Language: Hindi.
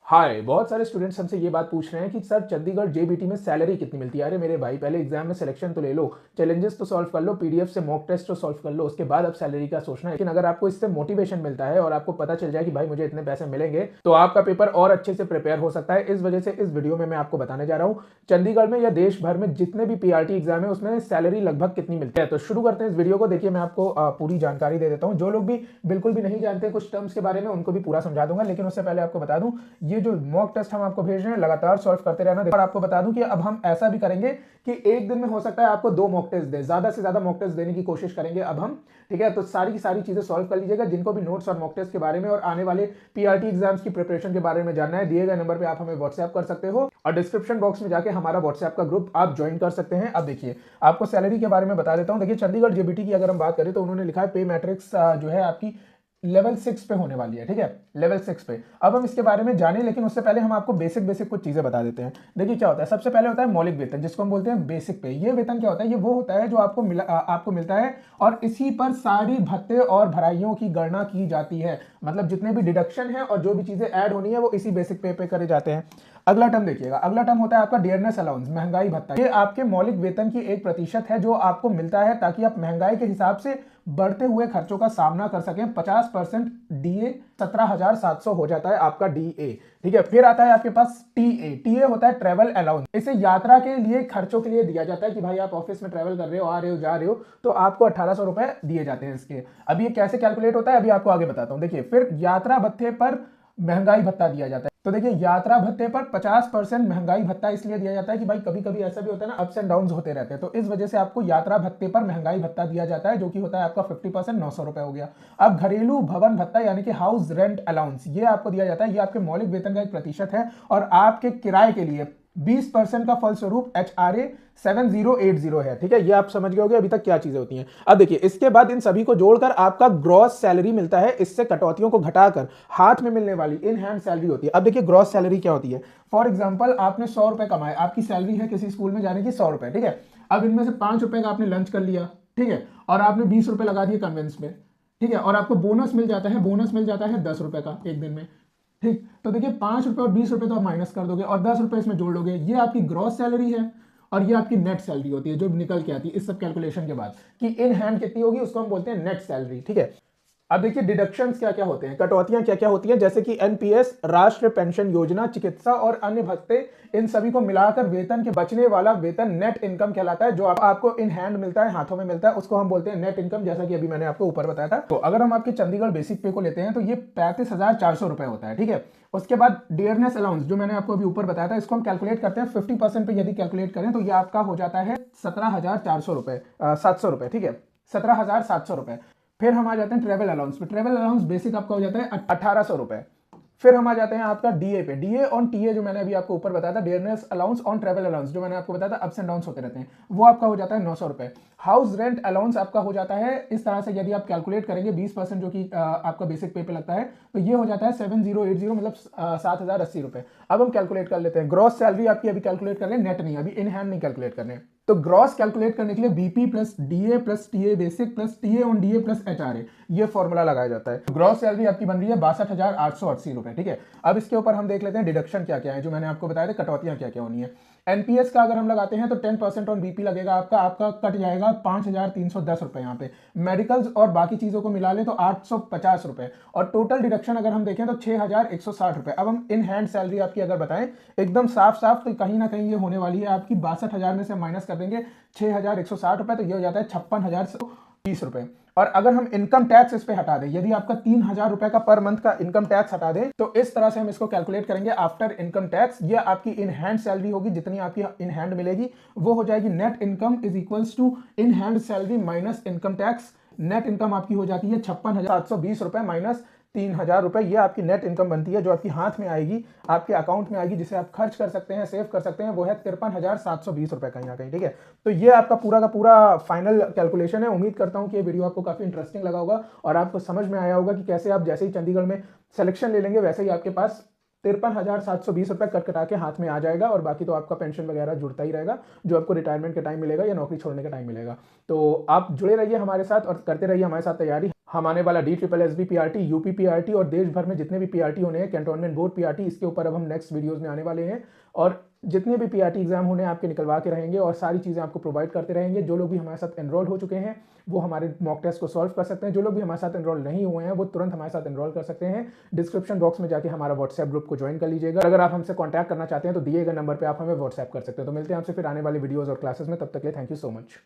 हाय, बहुत सारे स्टूडेंट्स हमसे ये बात पूछ रहे हैं कि सर चंडीगढ़ जेबीटी में सैलरी कितनी मिलती है। अरे मेरे भाई, पहले एग्जाम में सिलेक्शन तो ले लो, चैलेंजेस तो सॉल्व कर लो, पीडीएफ से मॉक टेस्ट तो सॉल्व कर लो, उसके बाद अब सैलरी का सोचना है। लेकिन अगर आपको इससे मोटिवेशन मिलता है और आपको पता चल जाए कि भाई मुझे इतने पैसे मिलेंगे, तो आपका पेपर और अच्छे से प्रिपेयर हो सकता है। इस वजह से इस वीडियो में मैं आपको बताने जा रहा हूँ चंडीगढ़ में या देश भर में जितने भी पीआरटी एग्जाम है उसमें सैलरी लगभग कितनी मिलती है। तो शुरू करते हैं इस वीडियो को। देखिए, मैं आपको पूरी जानकारी दे देता हूँ। जो लोग भी बिल्कुल भी नहीं जानते कुछ टर्म्स के बारे में, उनको भी पूरा समझा दूंगा। लेकिन उससे पहले आपको बता दूं, ये जो मॉक टेस्ट हम आपको भेज रहे हैं लगातार सॉल्व करते रहना। और आपको बता दूं कि अब हम ऐसा भी करेंगे कि एक दिन में हो सकता है आपको 2 मॉक टेस्ट दे, ज्यादा से ज्यादा मॉक टेस्ट देने की कोशिश करेंगे अब हम। ठीक है, तो सारी की सारी चीजें सॉल्व कर लीजिएगा। जिनको भी नोट्स और मॉक टेस्ट के बारे में और आने वाले पीआरटी एग्जाम्स की प्रिपरेशन के बारे में जानना है, दिए गए नंबर पे आप हमें व्हाट्सएप कर सकते हो और डिस्क्रिप्शन बॉक्स में जाके हमारा व्हाट्सएप का ग्रुप आप ज्वाइन कर सकते हैं। अब देखिए, आपको सैलरी के बारे में बता देता हूं। देखिए, चंडीगढ़ जेबीटी की अगर हम बात करें तो उन्होंने लिखा है पे मैट्रिक्स जो है आपकी लेवल 6 पे होने वाली है। ठीक है, लेवल 6 पे। अब हम इसके बारे में जाने, लेकिन उससे पहले हम आपको बेसिक बेसिक कुछ चीजें बता देते हैं। देखिए क्या होता है, सबसे पहले होता है मौलिक वेतन, जिसको हम बोलते हैं बेसिक पे। ये वेतन क्या होता है, ये वो होता है जो आपको मिलता है और इसी पर सारी भत्ते और भराइयों की गणना की जाती है। मतलब जितने भी डिडक्शन है और जो भी चीजें ऐड होनी है वो इसी बेसिक पे करे जाते हैं। अगला टर्म देखिएगा, अगला टर्म होता है आपका डियरनेस अलाउंस, महंगाई भत्ता। ये आपके मौलिक वेतन की 1% है जो आपको मिलता है ताकि आप महंगाई के हिसाब से बढ़ते हुए खर्चों का सामना कर सकें। 50% डीए 17,700 हो जाता है आपका डीए। ठीक है, फिर आता है आपके पास टीए। टीए होता है ट्रेवल अलाउंस। इसे यात्रा के लिए खर्चों के लिए दिया जाता है कि भाई आप ऑफिस में ट्रेवल कर रहे हो, आ रहे हो, जा रहे हो, तो आपको 1800 रुपए दिए जाते हैं इसके। अब ये कैसे कैलकुलेट होता है अभी आपको आगे बताता हूं। देखिए, फिर यात्रा भत्ते पर महंगाई भत्ता दिया जाता है। तो देखिए, यात्रा भत्ते पर 50% महंगाई भत्ता इसलिए दिया जाता है कि भाई कभी कभी ऐसा भी होता है ना, अप्स एंड डाउन्स होते रहते हैं, तो इस वजह से आपको यात्रा भत्ते पर महंगाई भत्ता दिया जाता है, जो कि होता है आपका 50%, 900 रुपए हो गया। अब घरेलू भवन भत्ता यानी कि हाउस रेंट अलाउंस, ये आपको दिया जाता है। ये आपके मौलिक वेतन का 1% है और आपके किराए के लिए 20% का फलस्वरूप HRA 7080 है। ठीक है, ये आप समझ गए होंगे अभी तक क्या चीजें होती हैं। अब देखिए, इसके बाद इन सभी को जोड़कर आपका ग्रॉस सैलरी मिलता है। इससे कटौतियों को घटाकर हाथ में मिलने वाली इन हैंड सैलरी होती है। अब देखिए, ग्रॉस सैलरी क्या होती है। फॉर एग्जाम्पल, आपने 100 रुपए कमाए, आपकी सैलरी है किसी स्कूल में जाने की 100 रुपए। ठीक है, अब इनमें से 5 रुपए का आपने लंच कर लिया, ठीक है, और आपने 20 रुपए लगा दिए कन्वेंस में। ठीक है, और आपको बोनस मिल जाता है, बोनस मिल जाता है 10 रुपए का एक दिन में। ठीक, तो देखिए 5 रुपए और 20 रुपए तो आप माइनस कर दोगे और 10 रुपए इसमें जोड़ लोगे। ये आपकी ग्रॉस सैलरी है और ये आपकी नेट सैलरी होती है जो निकल के आती है इस सब कैलकुलेशन के बाद कि इन हैंड कितनी होगी, उसको हम बोलते हैं नेट सैलरी। ठीक है, अब देखिए डिडक्शंस क्या क्या होते हैं, कटौतियां क्या क्या होती हैं, जैसे कि एनपीएस, राष्ट्रीय पेंशन योजना, चिकित्सा और अन्य भत्ते, इन सभी को मिलाकर वेतन के बचने वाला वेतन नेट इनकम कहलाता है। जो आपको इन हैंड मिलता है, हाथों में मिलता है, उसको हम बोलते हैं नेट इनकम, जैसा कि अभी मैंने आपको ऊपर बताया था। तो अगर हम आपके चंडीगढ़ बेसिक पे को लेते हैं तो ये 35,400 रुपए होता है। ठीक है, उसके बाद डियरनेस अलाउंस जो मैंने आपको अभी ऊपर बताया था, इसको हम कैलकुलेट करते हैं 50% पे यदि कैलकुलेट करें तो ये आपका हो जाता है 17,400 रुपए, 700 रुपए। ठीक है, 17,700 रुपए। फिर हम आ जाते हैं ट्रेवल अलाउंस पे। ट्रेवल अलाउंस बेसिक आपका हो जाता है 1800 रुपए। फिर हम आ जाते हैं आपका डीए पे। डीए ऑन टीए जो मैंने अभी आपको ऊपर बताया था, dearness allowance on travel allowance, जो मैंने आपको बताया था अप्स एंड डाउन्स होते रहते हैं, वो आपका हो जाता है 900 रुपए। हाउस रेंट अलाउंस आपका हो जाता है इस तरह से, यदि आप कैलकुलेट करेंगे 20% जो कि आपका बेसिक पे लगता है, तो ये हो जाता है 7080, मतलब 7,080 रुपए। अब हम कैलकुलेट कर लेते हैं ग्रॉस सैलरी आपकी, अभी कैलकुलेट कर रहे हैं, नेट नहीं, अभी इन हैंड नहीं कैलकुलेट करने। तो ग्रॉस कैलकुलेट करने के लिए BP plus DA plus TA basic plus TA on DA plus HRA, ये फॉर्मूला लगाया जाता है। ग्रॉस सैलरी आपकी बन रही है 62,880 रुपए। ठीक है, अब इसके ऊपर हम देख लेते हैं डिडक्शन क्या क्या है, जो मैंने आपको बताया था कटौतियां क्या क्या होनी है। एनपीएस का अगर हम लगाते हैं तो 10% ऑन बीपी लगेगा आपका, आपका कट जाएगा 5,310 रुपए यहाँ पे। मेडिकल्स और बाकी चीजों को मिला ले तो 850 रुपए, और टोटल डिडक्शन अगर हम देखें तो 6,160 रुपए। अब हम इन हैंड सैलरी आपकी अगर बताएं एकदम साफ साफ, तो कहीं ना कहीं ये होने वाली है आपकी 62,000 में से माइनस कर देंगे 6,160 रुपए, तो ये हो जाता है 56,020 रुपए। और अगर हम इनकम टैक्स इस पे हटा दें, यदि आपका 3,000 रुपए का पर मंथ का इनकम टैक्स हटा दें, तो इस तरह से हम इसको कैलकुलेट करेंगे आफ्टर इनकम टैक्स। ये आपकी इन हैंड सैलरी होगी, जितनी आपकी इन हैंड मिलेगी वो हो जाएगी net income is equals to in hand salary minus income tax. Net income आपकी हो जाती है 56,720 रुपए माइनस 3,000 रुपए। ये आपकी नेट इनकम बनती है, जो आपकी हाथ में आएगी, आपके अकाउंट में आएगी, जिसे आप खर्च कर सकते हैं, सेव कर सकते हैं, वो है 53,720 रुपए कहीं ना कहीं। ठीक है, तो ये आपका पूरा का पूरा फाइनल कैलकुलेशन है। उम्मीद करता हूं कि ये वीडियो आपको काफी इंटरेस्टिंग लगा होगा और आपको समझ में आया होगा कि कैसे आप जैसे ही चंडीगढ़ में सिलेक्शन ले लेंगे वैसे ही आपके पास 53,720 रुपए कट कटा के हाथ में आ जाएगा, और बाकी तो आपका पेंशन वगैरह जुड़ता ही रहेगा, जो आपको रिटायरमेंट के टाइम मिलेगा या नौकरी छोड़ने के टाइम मिलेगा। तो आप जुड़े रहिए हमारे साथ और करते रहिए हमारे साथ तैयारी। हम आने वाला DSSS PRT, यूपी PRT और देश भर में जितने भी PRT होने हैं, कैंटोनमेंट बोर्ड PRT, इसके ऊपर अब हम नेक्स्ट वीडियोस में आने वाले हैं। और जितने भी PRT एग्जाम होने हैं आपके निकलवा के रहेंगे और सारी चीज़ें आपको प्रोवाइड करते रहेंगे। जो लोग भी हमारे साथ एनरोल हो चुके हैं वो हमारे मॉक टेस्ट को सॉल्व कर सकते हैं। जो लोग भी हमारे साथ एनरोल नहीं हुए हैं वो तुरंत हमारे साथ एनरोल कर सकते हैं। डिस्क्रिप्शन बॉक्स में जाके हमारा व्हाट्सएप ग्रुप को ज्वाइन कर लीजिएगा। अगर आप हमसे कॉन्टैक्ट करना चाहते हैं तो दिए गए नंबर पर आप हमें व्हाट्सएप कर सकते हैं। तो मिलते हैं आपसे फिर आने वाली वीडियोज़ और क्लासेस में। तब तक के लिए थैंक यू सो मच।